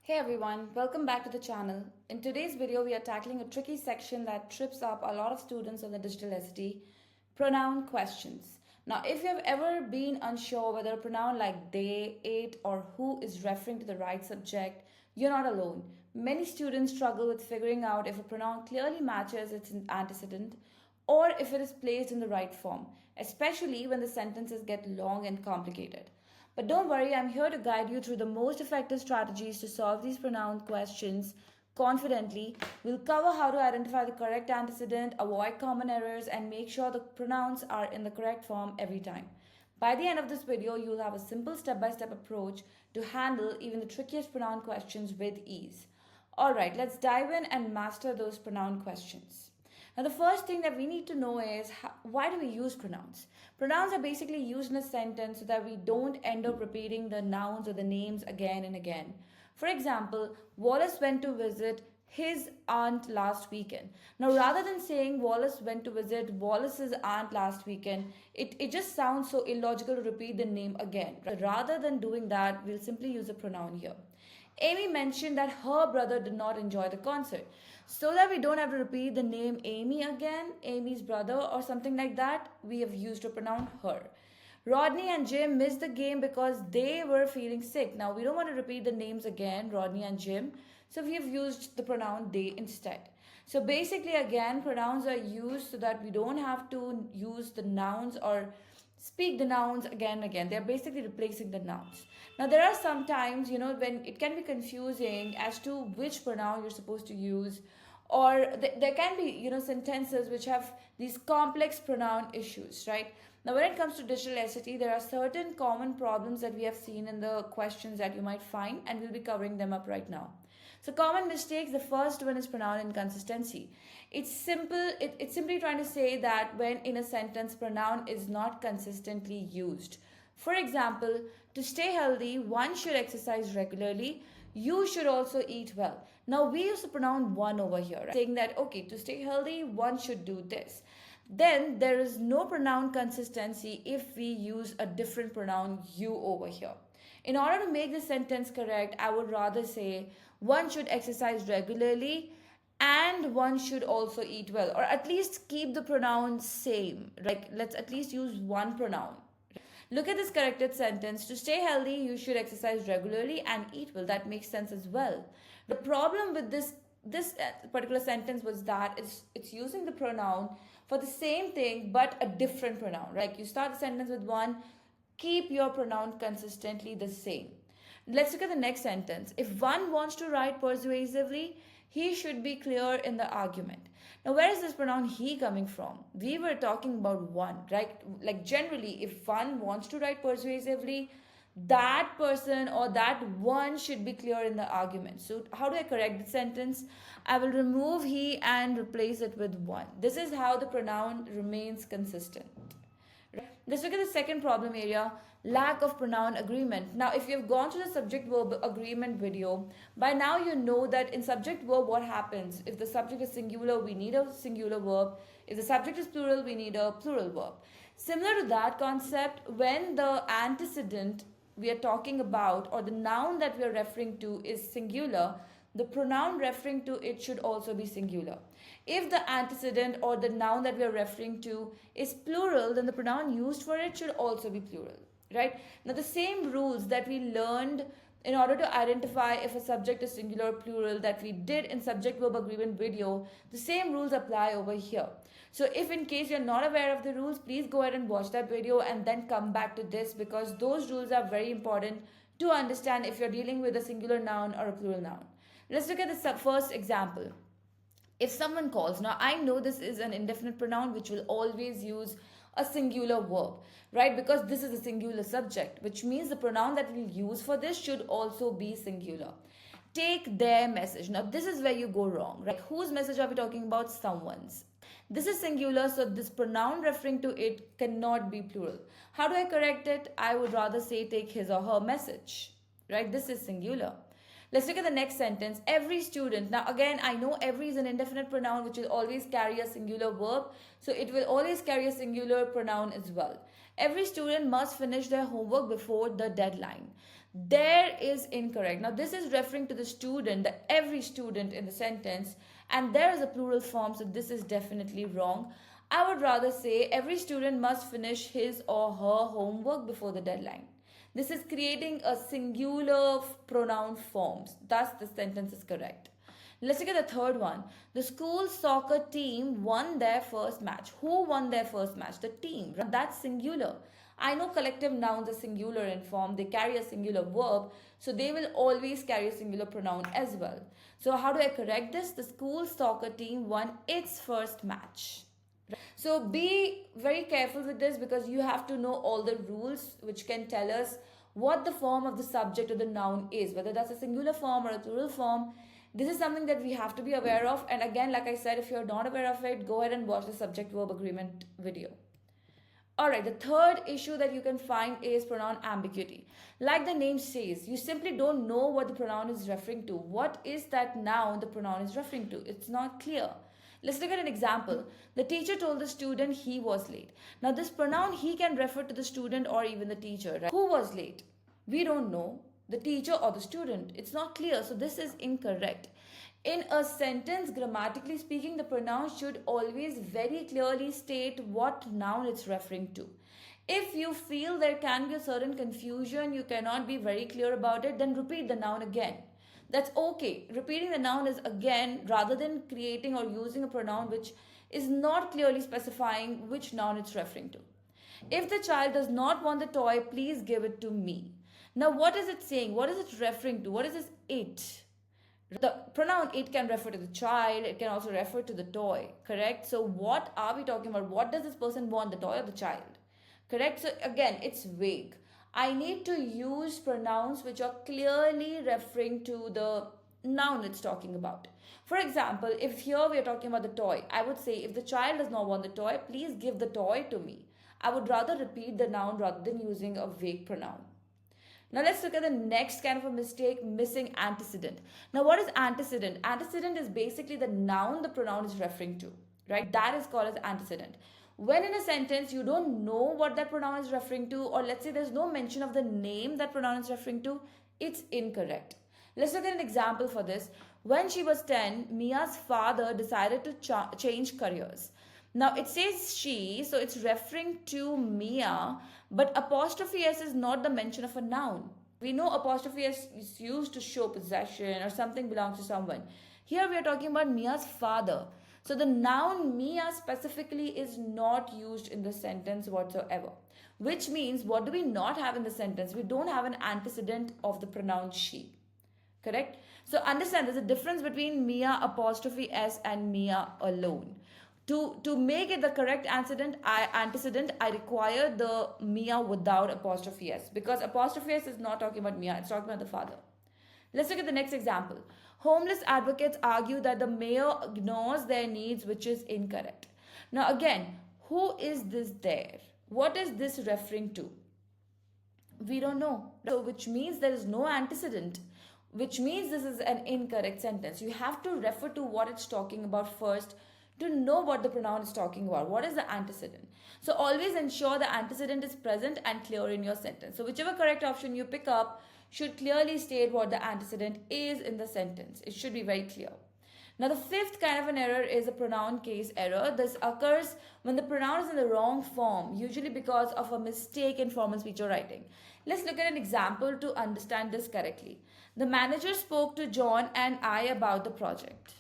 Hey everyone, welcome back to the channel. In today's video, we are tackling a tricky section that trips up a lot of students on the digital SAT, pronoun questions. Now, if you have ever been unsure whether a pronoun like they, it, or who is referring to the right subject, you're not alone. Many students struggle with figuring out if a pronoun clearly matches its antecedent or if it is placed in the right form, especially when the sentences get long and complicated. But don't worry, I'm here to guide you through the most effective strategies to solve these pronoun questions confidently. We'll cover how to identify the correct antecedent, avoid common errors, and make sure the pronouns are in the correct form every time. By the end of this video, you'll have a simple step-by-step approach to handle even the trickiest pronoun questions with ease. Alright, let's dive in and master those pronoun questions. Now, the first thing that we need to know is why do we use pronouns? Pronouns are basically used in a sentence so that we don't end up repeating the nouns or the names again and again. For example, Wallace went to visit his aunt last weekend. Now, rather than saying Wallace went to visit Wallace's aunt last weekend, it just sounds so illogical to repeat the name again. Rather than doing that, we'll simply use a pronoun here. Amy mentioned that her brother did not enjoy the concert. So that we don't have to repeat the name Amy again, Amy's brother or something like that, we have used a pronoun her. Rodney and Jim missed the game because they were feeling sick. Now we don't want to repeat the names again, Rodney and Jim, so we have used the pronoun they instead. So basically again, pronouns are used so that we don't have to use the nouns or speak the nouns again and again. They're basically replacing the nouns. Now there are some times, when it can be confusing as to which pronoun you're supposed to use, or there can be, sentences which have these complex pronoun issues, right? Now when it comes to digital SAT, there are certain common problems that we have seen in the questions that you might find, and we'll be covering them up right now. So common mistakes, the first one is pronoun inconsistency. It's simple, it's simply trying to say that when in a sentence, pronoun is not consistently used. For example, to stay healthy, one should exercise regularly. You should also eat well. Now we use the pronoun one over here, right? Saying that, okay, to stay healthy, one should do this. Then there is no pronoun consistency if we use a different pronoun you over here. In order to make this sentence correct, I would rather say one should exercise regularly and one should also eat well, or at least keep the pronoun same. Like, let's at least use one pronoun. Look at this corrected sentence. To stay healthy, you should exercise regularly and eat well. That makes sense as well. The problem with this particular sentence was that it's using the pronoun for the same thing but a different pronoun. Like you start the sentence with one, keep your pronoun consistently the same. Let's look at the next sentence. If one wants to write persuasively, he should be clear in the argument. Now, where is this pronoun he coming from? We were talking about one, right? Like generally, if one wants to write persuasively, that person or that one should be clear in the argument. So how do I correct the sentence? I will remove he and replace it with one. This is how the pronoun remains consistent. Let's look at the second problem area, lack of pronoun agreement. Now, if you've gone through the subject-verb agreement video, by now you know that in subject-verb what happens. If the subject is singular, we need a singular verb. If the subject is plural, we need a plural verb. Similar to that concept, when the antecedent we are talking about or the noun that we are referring to is singular, the pronoun referring to it should also be singular. If the antecedent or the noun that we are referring to is plural, then the pronoun used for it should also be plural, right? Now, the same rules that we learned in order to identify if a subject is singular or plural that we did in subject-verb agreement video, the same rules apply over here. So if in case you're not aware of the rules, please go ahead and watch that video and then come back to this, because those rules are very important to understand if you're dealing with a singular noun or a plural noun. Let's look at the first example. If someone calls, now I know this is an indefinite pronoun which will always use a singular verb, right? Because this is a singular subject, which means the pronoun that we'll use for this should also be singular. Take their message. Now this is where you go wrong, right? Whose message are we talking about? Someone's. This is singular, so this pronoun referring to it cannot be plural. How do I correct it? I would rather say take his or her message, right? This is singular. Let's look at the next sentence. Every student. Now again, I know every is an indefinite pronoun which will always carry a singular verb. So it will always carry a singular pronoun as well. Every student must finish their homework before the deadline. There is incorrect. Now, this is referring to the student, the every student in the sentence, and there is a plural form, so this is definitely wrong. I would rather say every student must finish his or her homework before the deadline. This is creating a singular pronoun forms. Thus, the sentence is correct. Let's look at the third one. The school soccer team won their first match. Who won their first match? The team. That's singular. I know collective nouns are singular in form. They carry a singular verb. So they will always carry a singular pronoun as well. So how do I correct this? The school soccer team won its first match. So be very careful with this because you have to know all the rules which can tell us what the form of the subject or the noun is, whether that's a singular form or a plural form. This is something that we have to be aware of. And again, like I said, if you're not aware of it, go ahead and watch the subject verb agreement video. Alright, the third issue that you can find is pronoun ambiguity. Like the name says, you simply don't know what the pronoun is referring to. What is that noun the pronoun is referring to? It's not clear. Let's look at an example. The teacher told the student he was late. Now this pronoun he can refer to the student or even the teacher. Right? Who was late? We don't know. The teacher or the student. It's not clear. So this is incorrect. In a sentence, grammatically speaking, the pronoun should always very clearly state what noun it's referring to. If you feel there can be a certain confusion, you cannot be very clear about it, then repeat the noun again. That's okay. Repeating the noun is again rather than creating or using a pronoun which is not clearly specifying which noun it's referring to. If the child does not want the toy, please give it to me. Now, what is it saying? What is it referring to? What is this it? The pronoun it can refer to the child, it can also refer to the toy, correct? So what are we talking about? What does this person want, the toy or the child? Correct? So again, it's vague. I need to use pronouns which are clearly referring to the noun it's talking about. For example, if here we are talking about the toy, I would say if the child does not want the toy, please give the toy to me. I would rather repeat the noun rather than using a vague pronoun. Now let's look at the next kind of a mistake, missing antecedent. Now what is antecedent? Antecedent is basically the noun the pronoun is referring to, right? That is called as antecedent. When in a sentence you don't know what that pronoun is referring to, or let's say there's no mention of the name that pronoun is referring to, it's incorrect. Let's look at an example for this. When she was 10, Mia's father decided to change careers. Now it says she, so it's referring to Mia, but apostrophe S is not the mention of a noun. We know apostrophe S is used to show possession or something belongs to someone. Here we are talking about Mia's father. So the noun Mia specifically is not used in the sentence whatsoever. Which means, what do we not have in the sentence? We don't have an antecedent of the pronoun she. Correct? So understand there's a difference between Mia apostrophe S and Mia alone. To make it the correct antecedent, I require the Mia without apostrophe S, because apostrophe S is not talking about Mia, it's talking about the father. Let's look at the next example. Homeless advocates argue that the mayor ignores their needs, which is incorrect. Now again, who is this there? What is this referring to? We don't know. So which means there is no antecedent, which means this is an incorrect sentence. You have to refer to what it's talking about first to know what the pronoun is talking about. What is the antecedent? So always ensure the antecedent is present and clear in your sentence. So whichever correct option you pick up should clearly state what the antecedent is in the sentence. It should be very clear. Now the fifth kind of an error is a pronoun case error. This occurs when the pronoun is in the wrong form, usually because of a mistake in formal speech or writing. Let's look at an example to understand this correctly. The manager spoke to John and I about the project.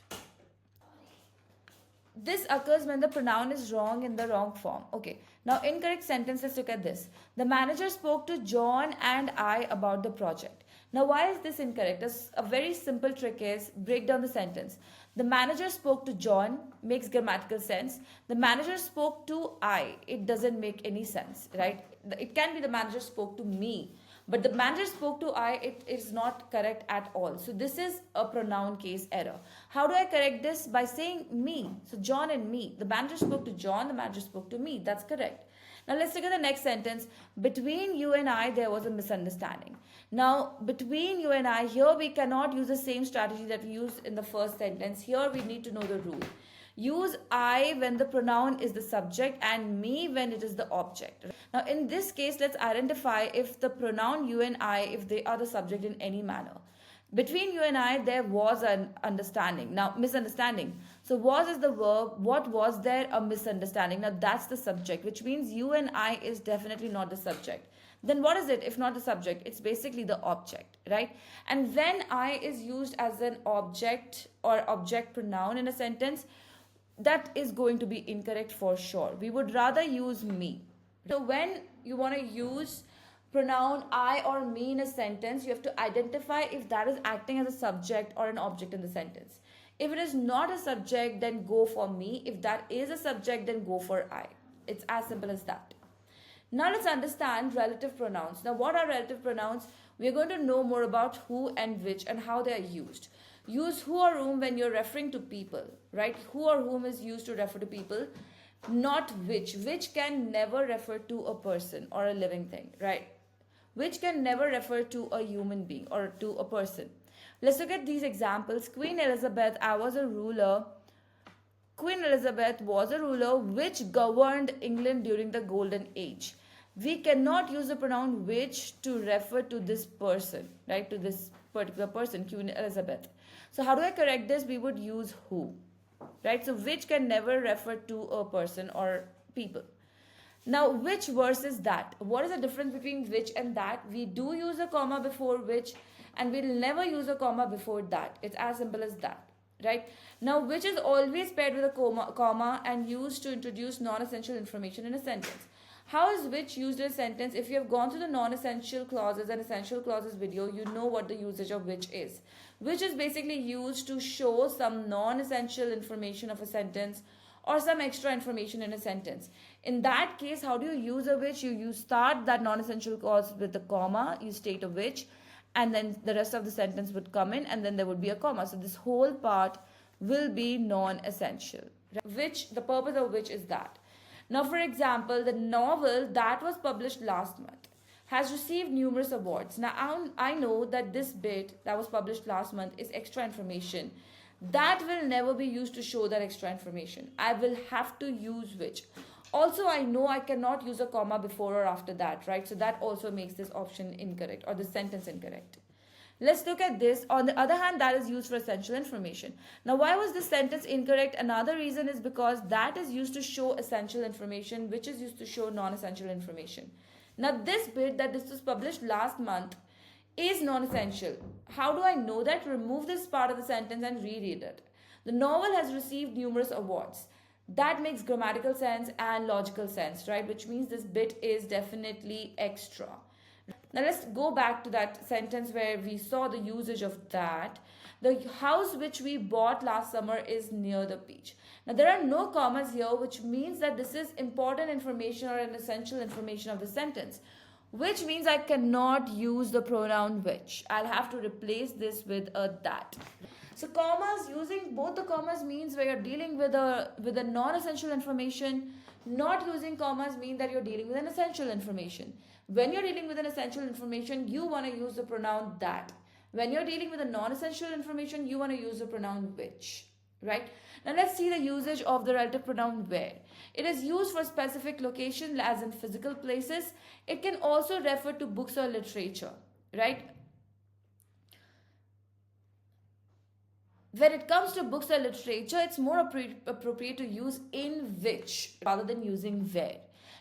This occurs when the pronoun is wrong in the wrong form. Okay, now incorrect sentence, let's look at this. The manager spoke to John and I about the project. Now why is this incorrect? A very simple trick is break down the sentence. The manager spoke to John makes grammatical sense. The manager spoke to I. It doesn't make any sense, right? It can be the manager spoke to me. But the manager spoke to I, it is not correct at all. So this is a pronoun case error. How do I correct this? By saying me. So John and me. The manager spoke to John, the manager spoke to me. That's correct. Now let's look at the next sentence. Between you and I, there was a misunderstanding. Now, between you and I, here we cannot use the same strategy that we used in the first sentence. Here we need to know the rule. Use I when the pronoun is the subject and me when it is the object. Now, in this case, let's identify if the pronoun you and I, if they are the subject in any manner. Between you and I, there was an understanding. Now, misunderstanding. So, was is the verb. What was there? A misunderstanding. Now, that's the subject, which means you and I is definitely not the subject. Then what is it if not the subject? It's basically the object, right? And when I is used as an object or object pronoun in a sentence, that is going to be incorrect for sure. We would rather use me. So when you want to use pronoun I or me in a sentence, you have to identify if that is acting as a subject or an object in the sentence. If it is not a subject, then go for me. If that is a subject, then go for I. It's as simple as that. Now let's understand relative pronouns. Now, what are relative pronouns? We are going to know more about who and which and how they are used. Use who or whom when you're referring to people, right? Who or whom is used to refer to people, not which. Which can never refer to a person or a living thing, right? Which can never refer to a human being or to a person. Let's look at these examples. Queen Elizabeth was a ruler which governed England during the Golden Age. We cannot use the pronoun which to refer to this person, right? To this particular person, Queen Elizabeth. So how do I correct this? We would use who, right? So which can never refer to a person or people. Now, which versus that? What is the difference between which and that? We do use a comma before which, and we'll never use a comma before that. It's as simple as that, right? Now, which is always paired with a comma and used to introduce non-essential information in a sentence. How is which used in a sentence? If you have gone through the non-essential clauses and essential clauses video, you know what the usage of which is. Which is basically used to show some non-essential information of a sentence or some extra information in a sentence. In that case, how do you use a which? You start that non-essential clause with a comma, you state a which, and then the rest of the sentence would come in, and then there would be a comma. So this whole part will be non-essential. Which, the purpose of which is that. Now, for example, the novel that was published last month has received numerous awards. Now, I know that this bit that was published last month is extra information. That will never be used to show that extra information. I will have to use which. Also, I know I cannot use a comma before or after that, right? So that also makes this option incorrect or the sentence incorrect. Let's look at this. On the other hand, that is used for essential information. Now, why was this sentence incorrect? Another reason is because that is used to show essential information, which is used to show non-essential information. Now, this bit that this was published last month is non-essential. How do I know that? Remove this part of the sentence and reread it. The novel has received numerous awards. That makes grammatical sense and logical sense, right? Which means this bit is definitely extra. Now let's go back to that sentence where we saw the usage of that. The house which we bought last summer is near the beach. Now there are no commas here, which means that this is important information or an essential information of the sentence, which means I cannot use the pronoun which. I'll have to replace this with a that. So commas, using both the commas means where you're dealing with a non-essential information. Not using commas mean that you're dealing with an essential information. When you're dealing with an essential information, you want to use the pronoun that. When you're dealing with a non-essential information, you want to use the pronoun which, right? Now let's see the usage of the relative pronoun where. It is used for specific location, as in physical places. It can also refer to books or literature, right? When it comes to books or literature, it's more appropriate to use in which rather than using where.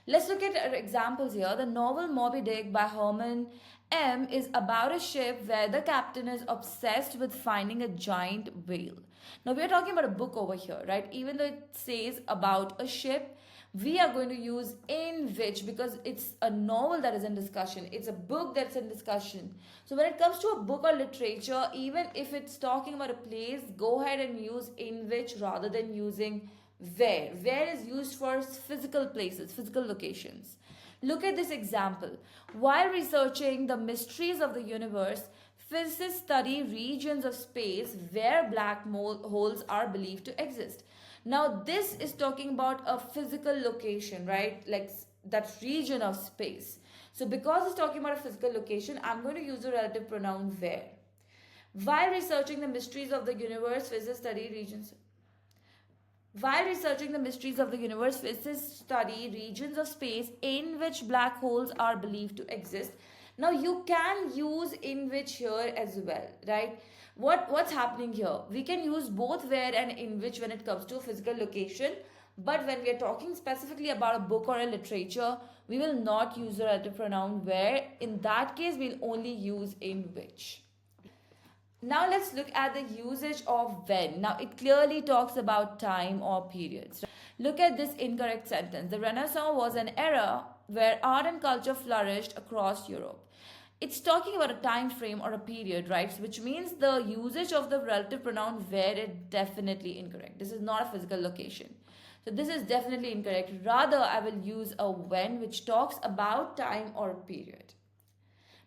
Let's look at examples here. The novel Moby Dick by Herman M. is about a ship where the captain is obsessed with finding a giant whale. Now, we are talking about a book over here, right? Even though it says about a ship, we are going to use in which because it's a novel that is in discussion. It's a book that's in discussion. So when it comes to a book or literature, even if it's talking about a place, go ahead and use in which rather than using where. Where is used for physical places, physical locations. Look at this example. While researching the mysteries of the universe, physicists study regions of space where black holes are believed to exist. Now, this is talking about a physical location, right? Like that region of space. So because it's talking about a physical location, I'm going to use the relative pronoun where. While researching the mysteries of the universe, physicists study regions. While researching the mysteries of the universe, physicists study regions of space in which black holes are believed to exist. Now you can use in which here as well, right? What's happening here? We can use both where and in which when it comes to a physical location, but when we are talking specifically about a book or a literature, we will not use the relative pronoun where. In that case, we'll only use in which. Now let's look at the usage of when. Now it clearly talks about time or periods. Look at this incorrect sentence. The Renaissance was an era where art and culture flourished across Europe. It's talking about a time frame or a period, right? Which means the usage of the relative pronoun where is definitely incorrect. This is not a physical location. So this is definitely incorrect. Rather, I will use a when which talks about time or period.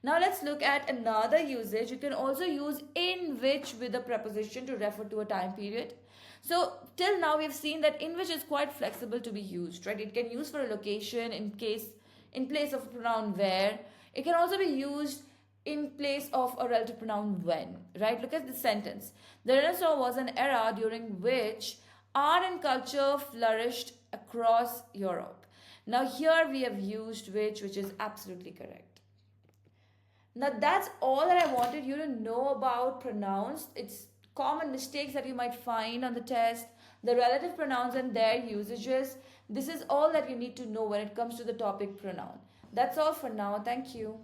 Now let's look at another usage. You can also use in which with a preposition to refer to a time period. So till now we've seen that in which is quite flexible to be used, right? It can use for a location in place of a pronoun where. It can also be used in place of a relative pronoun when, right? Look at the sentence. The Renaissance was an era during which art and culture flourished across Europe. Now here we have used which is absolutely correct. Now that's all that I wanted you to know about pronouns. It's common mistakes that you might find on the test, the relative pronouns and their usages. This is all that you need to know when it comes to the topic pronoun. That's all for now. Thank you.